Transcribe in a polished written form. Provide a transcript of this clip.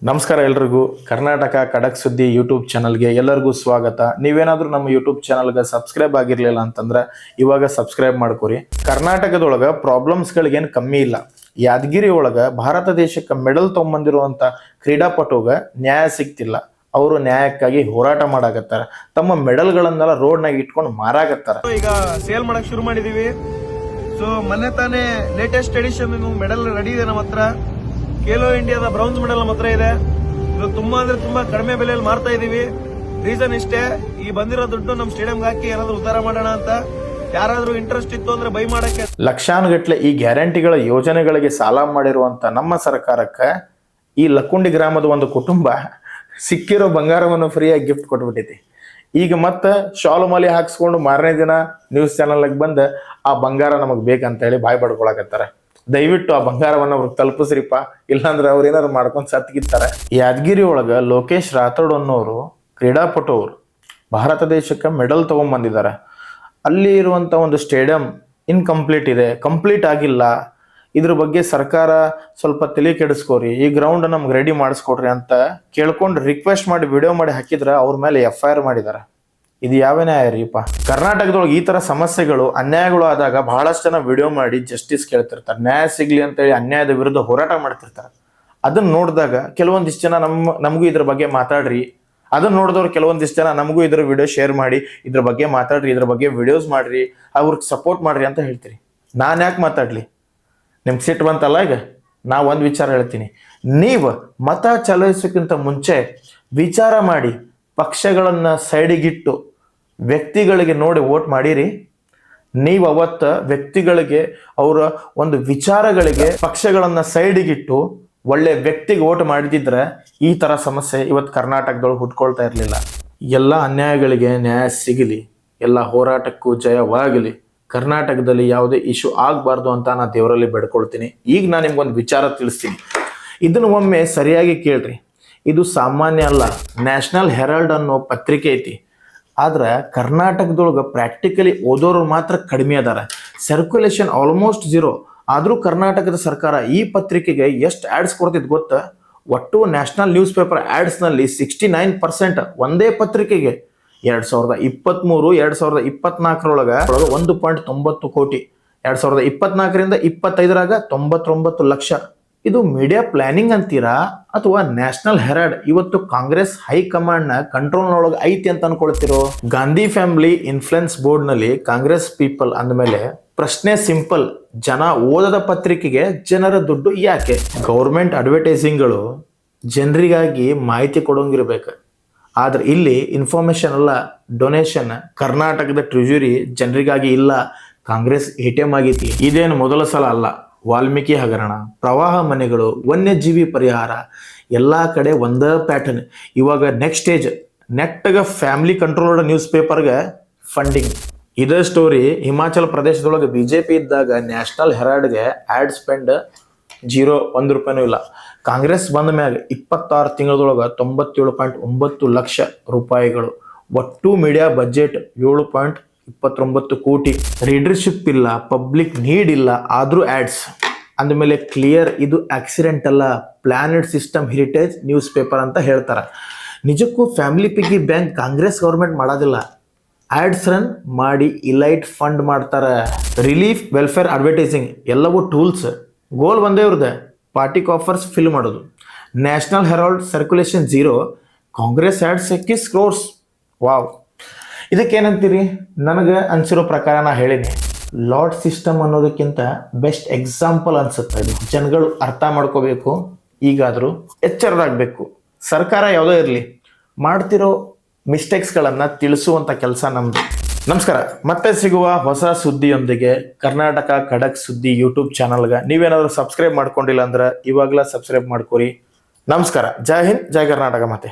ನಮಸ್ಕಾರ ಎಲ್ರಿಗೂ. ಕರ್ನಾಟಕ ಖಡಕ್ ಸುದ್ದಿ ಯೂಟ್ಯೂಬ್ ಚಾನಲ್ಗೆ ಎಲ್ಲರಿಗೂ ಸ್ವಾಗತ. ನೀವೇನಾದ್ರೂ ನಮ್ಮ ಯೂಟ್ಯೂಬ್ ಚಾನಲ್ಗೆ ಸಬ್ಸ್ಕ್ರೈಬ್ ಆಗಿರಲಿಲ್ಲ ಅಂತಂದ್ರೆ ಇವಾಗ ಸಬ್ಸ್ಕ್ರೈಬ್ ಮಾಡ್ಕೊರಿ. ಕರ್ನಾಟಕದೊಳಗೆ ಪ್ರಾಬ್ಲಮ್ಸ್ಗಳಿಗೇನು ಕಮ್ಮಿ ಇಲ್ಲ. ಯಾದಗಿರಿ ಒಳಗೆ ಭಾರತ ದೇಶಕ್ಕೆ ಮೆಡಲ್ ತೊಗೊಂಬಂದಿರುವಂಥ ಕ್ರೀಡಾಪಟುಗೆ ನ್ಯಾಯ ಸಿಗ್ತಿಲ್ಲ. ಅವರು ನ್ಯಾಯಕ್ಕಾಗಿ ಹೋರಾಟ ಮಾಡಾಕತ್ತಾರ. ತಮ್ಮ ಮೆಡಲ್ಗಳನ್ನೆಲ್ಲ ರೋಡ್ನಾಗ ಇಟ್ಕೊಂಡು ಮಾರಾಕತ್ತಾರ. ಈಗ ಸೇಲ್ ಮಾಡಕ್ ಶುರು ಮಾಡಿದೀವಿ. ಸೊ ಮೊನ್ನೆ ತಾನೇ ಲೇಟೆಸ್ಟ್ ಎಡಿಷನ್ ಮೆಡಲ್ ರೆಡಿ ಇದೆ ನಮ್ಮ ಹತ್ರ. ಖೇಲೋ ಇಂಡಿಯಾದ ಬ್ರೌನ್ಸ್ ಮೆಡಲ್ ನಮ್ಮ ಹತ್ರ ಇದೆ. ಇದು ತುಂಬಾ ಕಡಿಮೆ ಬೆಲೆಯಲ್ಲಿ ಮಾರ್ತಾ ಇದೀವಿ. ರೀಸನ್ ಇಷ್ಟೇ, ಈ ಬಂದಿರೋ ದುಡ್ಡು ನಮ್ಮ ಸ್ಟೇಡಿಯಂಗೆ ಹಾಕಿ ಏನಾದ್ರು ಉದ್ಧಾರ ಮಾಡೋಣ ಅಂತ. ಯಾರಾದ್ರೂ ಇಂಟ್ರೆಸ್ಟ್ ಇತ್ತು ಅಂದ್ರೆ ಬೈ ಮಾಡಕ್ಕೆ. ಲಕ್ಷಾನುಗಟ್ಲೆ ಈ ಗ್ಯಾರಂಟಿಗಳ ಯೋಜನೆಗಳಿಗೆ ಸಾಲ ಮಾಡಿರುವಂತ ನಮ್ಮ ಸರ್ಕಾರಕ್ಕೆ ಈ ಲಕ್ಕುಂಡಿ ಗ್ರಾಮದ ಒಂದು ಕುಟುಂಬ ಸಿಕ್ಕಿರೋ ಬಂಗಾರವನ್ನು ಫ್ರೀಯಾಗಿ ಗಿಫ್ಟ್ ಕೊಟ್ಬಿಟ್ಟೈತಿ. ಈಗ ಮತ್ತೆ ಶಾಲು ಮಾಲಿ ಹಾಕ್ಸ್ಕೊಂಡು ಮಾರನೇ ದಿನ ನ್ಯೂಸ್ ಚಾನಲ್ಗೆ ಬಂದು ಆ ಬಂಗಾರ ನಮಗೆ ಬೇಕಂತ ಹೇಳಿ ಬಾಯ್ ಬಡ್ಕೊಳಕತ್ತಾರೆ. ದಯವಿಟ್ಟು ಆ ಬಂಗಾರವನ್ನು ಅವ್ರಿಗೆ ತಲುಪಿಸ್ರಿಪ್ಪ, ಇಲ್ಲಾಂದ್ರೆ ಅವ್ರು ಏನಾದ್ರು ಮಾಡ್ಕೊಂಡು ಸತ್ತಿಗಿತ್ತಾರೆ. ಯಾದಗಿರಿ ಒಳಗೆ ಲೋಕೇಶ್ ರಾಥೋಡ್ ಅನ್ನೋರು ಕ್ರೀಡಾಪಟು ಅವರು ಭಾರತ ದೇಶಕ್ಕೆ ಮೆಡಲ್ ತೊಗೊಂಬಂದಿದ್ದಾರೆ. ಅಲ್ಲಿ ಇರುವಂಥ ಒಂದು ಸ್ಟೇಡಿಯಂ ಇನ್ಕಂಪ್ಲೀಟ್ ಇದೆ, ಕಂಪ್ಲೀಟ್ ಆಗಿಲ್ಲ. ಇದ್ರ ಬಗ್ಗೆ ಸರ್ಕಾರ ಸ್ವಲ್ಪ ತಲೆ ಕೆಡಿಸ್ಕೋರಿ, ಈ ಗ್ರೌಂಡ್ ನಮ್ಗೆ ರೆಡಿ ಮಾಡಿಸ್ಕೊಡ್ರಿ ಅಂತ ಕೇಳ್ಕೊಂಡು ರಿಕ್ವೆಸ್ಟ್ ಮಾಡಿ ವಿಡಿಯೋ ಮಾಡಿ ಹಾಕಿದ್ರೆ ಅವ್ರ ಮೇಲೆ FIR ಮಾಡಿದ್ದಾರೆ. ಇದು ಯಾವ ನ್ಯಾಯ ರೀಪ? ಕರ್ನಾಟಕದೊಳಗೆ ಈ ತರ ಸಮಸ್ಯೆಗಳು ಅನ್ಯಾಯಗಳು ಆದಾಗ ಬಹಳಷ್ಟು ಜನ ವಿಡಿಯೋ ಮಾಡಿ ಜಸ್ಟಿಸ್ ಕೇಳ್ತಿರ್ತಾರೆ, ನ್ಯಾಯ ಸಿಗ್ಲಿ ಅಂತೇಳಿ ಅನ್ಯಾಯದ ವಿರುದ್ಧ ಹೋರಾಟ ಮಾಡ್ತಿರ್ತಾರೆ. ಅದನ್ನ ನೋಡಿದಾಗ ಕೆಲವೊಂದಿಷ್ಟು ಜನ ನಮಗೂ ಇದ್ರ ಬಗ್ಗೆ ಮಾತಾಡ್ರಿ, ಅದನ್ನ ನೋಡಿದವ್ರು ಕೆಲವೊಂದಿಷ್ಟು ಜನ ನಮಗೂ ಇದ್ರ ವಿಡಿಯೋ ಶೇರ್ ಮಾಡಿ ಇದ್ರ ಬಗ್ಗೆ ಮಾತಾಡ್ರಿ, ಇದ್ರ ಬಗ್ಗೆ ವಿಡಿಯೋಸ್ ಮಾಡ್ರಿ, ಅವ್ರಿಗೆ ಸಪೋರ್ಟ್ ಮಾಡ್ರಿ ಅಂತ ಹೇಳ್ತೀರಿ. ನಾನು ಯಾಕೆ ಮಾತಾಡ್ಲಿ? ನಿಮ್ಗೆ ಸಿಟ್ಟು ಬಂತಲ್ಲ. ಈಗ ನಾ ಒಂದು ವಿಚಾರ ಹೇಳ್ತೀನಿ, ನೀವು ಮತ ಚಲಾಯಿಸೋಕ್ಕಿಂತ ಮುಂಚೆ ವಿಚಾರ ಮಾಡಿ ಪಕ್ಷಗಳನ್ನ ಸೈಡಿಗಿಟ್ಟು ವ್ಯಕ್ತಿಗಳಿಗೆ ನೋಡಿ ವೋಟ್ ಮಾಡಿರಿ. ನೀವು ಅವತ್ತ ವ್ಯಕ್ತಿಗಳಿಗೆ ಅವರ ಒಂದು ವಿಚಾರಗಳಿಗೆ ಪಕ್ಷಗಳನ್ನ ಸೈಡಿಗಿಟ್ಟು ಒಳ್ಳೆ ವ್ಯಕ್ತಿಗೆ ವೋಟ್ ಮಾಡಿದಿದ್ರೆ ಈ ತರ ಸಮಸ್ಯೆ ಇವತ್ತು ಕರ್ನಾಟಕದೊಳಗೆ ಹುಟ್ಕೊಳ್ತಾ ಇರಲಿಲ್ಲ. ಎಲ್ಲ ಅನ್ಯಾಯಗಳಿಗೆ ನ್ಯಾಯ ಸಿಗಲಿ, ಎಲ್ಲ ಹೋರಾಟಕ್ಕೂ ಜಯವಾಗಲಿ, ಕರ್ನಾಟಕದಲ್ಲಿ ಯಾವುದೇ ಇಶ್ಯೂ ಆಗಬಾರ್ದು ಅಂತ ನಾನು ದೇವರಲ್ಲಿ ಬೇಡ್ಕೊಳ್ತೀನಿ. ಈಗ ನಾನು ನಿಮ್ಗೊಂದು ವಿಚಾರ ತಿಳಿಸ್ತೀನಿ, ಇದನ್ನು ಒಮ್ಮೆ ಸರಿಯಾಗಿ ಕೇಳ್ರಿ. ಇದು ಸಾಮಾನ್ಯ ಅಲ್ಲ. ನ್ಯಾಷನಲ್ ಹೆರಾಲ್ಡ್ ಅನ್ನೋ ಪತ್ರಿಕೆ ಐತಿ, ಆದ್ರೆ ಕರ್ನಾಟಕದೊಳಗೆ ಪ್ರಾಕ್ಟಿಕಲಿ ಓದೋರು ಮಾತ್ರ ಕಡಿಮೆ ಅದಾರ. Circulation almost 0. ಆದರೂ ಕರ್ನಾಟಕದ ಸರ್ಕಾರ ಈ ಪತ್ರಿಕೆಗೆ ಎಷ್ಟು ಆ್ಯಡ್ಸ್ ಕೊಡ್ತಿದ್ ಗೊತ್ತಾ? ಒಟ್ಟು ನ್ಯಾಷನಲ್ ನ್ಯೂಸ್ ಪೇಪರ್ ಆ್ಯಡ್ಸ್ನಲ್ಲಿ 69% ಒಂದೇ ಪತ್ರಿಕೆಗೆ 2023-2024 1.90 ಕೋಟಿ, 2024ರಿಂದ 25ರಾಗ 99 ಲಕ್ಷ. ಇದು ಮೀಡಿಯಾ ಪ್ಲಾನಿಂಗ್ ಅಂತೀರಾ ಅಥವಾ ನ್ಯಾಷನಲ್ ಹೆರಾಲ್ಡ್ ಇವತ್ತು ಕಾಂಗ್ರೆಸ್ ಹೈಕಮಾಂಡ್ನ ಕಂಟ್ರೋಲ್ನೊಳಗೆ ಐತಿ ಅಂತ ಅನ್ಕೊಳ್ತಿರೋ? ಗಾಂಧಿ ಫ್ಯಾಮಿಲಿ ಇನ್ಫ್ಲುಯೆನ್ಸ್ ಬೋರ್ಡ್ನಲ್ಲಿ ಕಾಂಗ್ರೆಸ್ ಪೀಪಲ್ ಅಂದಮೇಲೆ ಪ್ರಶ್ನೆ ಸಿಂಪಲ್, ಜನ ಓದದ ಪತ್ರಿಕೆಗೆ ಜನರ ದುಡ್ಡು ಯಾಕೆ? ಗೌರ್ಮೆಂಟ್ ಅಡ್ವರ್ಟೈಸಿಂಗ್ಗಳು ಜನರಿಗಾಗಿ ಮಾಹಿತಿ ಕೊಡೋಂಗಿರ್ಬೇಕು, ಆದ್ರೆ ಇಲ್ಲಿ ಇನ್ಫಾರ್ಮೇಶನ್ ಅಲ್ಲ, ಡೊನೇಷನ್. ಕರ್ನಾಟಕದ ಟ್ರೆಜರಿ ಜನರಿಗಾಗಿ ಇಲ್ಲ, ಕಾಂಗ್ರೆಸ್ ATM ಆಗೈತಿ. ಇದೇನು ಮೊದಲ ಸಲ ಅಲ್ಲ. ವಾಲ್ಮೀಕಿ ಹಗರಣ, ಪ್ರವಾಹ ಮನೆಗಳು, ವನ್ಯಜೀವಿ ಪರಿಹಾರ, ಎಲ್ಲ ಕಡೆ ಒಂದೇ ಪ್ಯಾಟರ್ನ್. ಇವಾಗ ನೆಕ್ಸ್ಟ್ ಸ್ಟೇಜ್ ನೆಟ್ಟಗ ಫ್ಯಾಮಿಲಿ ಕಂಟ್ರೋಲ್ಡ್ ನ್ಯೂಸ್ ಪೇಪರ್ಗೆ ಫಂಡಿಂಗ್. ಇದೇ ಸ್ಟೋರಿ ಹಿಮಾಚಲ ಪ್ರದೇಶದೊಳಗೆ BJP ಇದ್ದಾಗ ನ್ಯಾಷನಲ್ ಹೆರಾಲ್ಡ್ಗೆ ಆ್ಯಡ್ ಸ್ಪೆಂಡ್ 0, 1 ರೂಪಾಯಿನೂ ಇಲ್ಲ. ಕಾಂಗ್ರೆಸ್ ಬಂದ ಮ್ಯಾಗ 26 ತಿಂಗಳದೊಳಗೆ 97.9 ಲಕ್ಷ ರೂಪಾಯಿಗಳು. ಒಟ್ಟು ಮೀಡಿಯಾ ಬಜೆಟ್ 7.29 ಕೋಟಿ. ರೀಡರ್ಶಿಪ್ ಇಲ್ಲ, ಪಬ್ಲಿಕ್ ನೀಡ್ ಇಲ್ಲ, ಆದ್ರೂ ಆಡ್ಸ್. ಅಂದಮೇಲೆ ಕ್ಲಿಯರ್ ಇದು ಆಕ್ಸಿಡೆಂಟ್ ಅಲ್ಲ, planned system heritage newspaper ಅಂತ ಹೇಳ್ತಾರೆ. ನಿಜಕ್ಕೂ family piggy bank Congress government ಮಾಡೋದಿಲ್ಲ. ಆಡ್ಸ್ ರನ್ ಮಾಡಿ ಇಲೈಟ್ ಫಂಡ್ ಮಾಡ್ತಾರೆ. ರಿಲೀಫ್, ವೆಲ್ಫೇರ್, ಅಡ್ವರ್ಟೈಸಿಂಗ್ ಎಲ್ಲವೂ ಟೂಲ್ಸ್. ಗೋಲ್ ಒಂದೇ ಇವ್ರದೆ, ಪಾರ್ಟಿ ಕಾಫರ್ಸ್ ಫಿಲ್ ಮಾಡೋದು. National Herald circulation 0, Congress ads 21 crores. Wow! ಇದಕ್ಕೇನಂತೀರಿ? ನನಗೆ ಅನ್ಸಿರೋ ಪ್ರಕಾರ ನಾ ಹೇಳಿನಿ, ಲಾಟ್ ಸಿಸ್ಟಮ್ ಅನ್ನೋದಕ್ಕಿಂತ ಬೆಸ್ಟ್ ಎಕ್ಸಾಂಪಲ್ ಅನ್ಸುತ್ತೆ. ಇದು ಜನಗಳು ಅರ್ಥ ಮಾಡ್ಕೋಬೇಕು, ಈಗಾದರೂ ಎಚ್ಚರದಾಗಬೇಕು. ಸರ್ಕಾರ ಯಾವುದೋ ಇರಲಿ, ಮಾಡ್ತಿರೋ ಮಿಸ್ಟೇಕ್ಸ್ಗಳನ್ನು ತಿಳಿಸುವಂಥ ಕೆಲಸ ನಮ್ಮದು. ನಮಸ್ಕಾರ. ಮತ್ತೆ ಸಿಗುವ ಹೊಸ ಸುದ್ದಿಯೊಂದಿಗೆ ಕರ್ನಾಟಕ ಖಡಕ್ ಸುದ್ದಿ ಯೂಟ್ಯೂಬ್ ಚಾನಲ್ಗೆ ನೀವೇನಾದರೂ ಸಬ್ಸ್ಕ್ರೈಬ್ ಮಾಡ್ಕೊಂಡಿಲ್ಲ ಅಂದ್ರೆ ಇವಾಗಲೇ ಸಬ್ಸ್ಕ್ರೈಬ್ ಮಾಡ್ಕೊರಿ. ನಮಸ್ಕಾರ. ಜೈ ಹಿಂದ್, ಜೈ ಕರ್ನಾಟಕ ಮಾತೆ.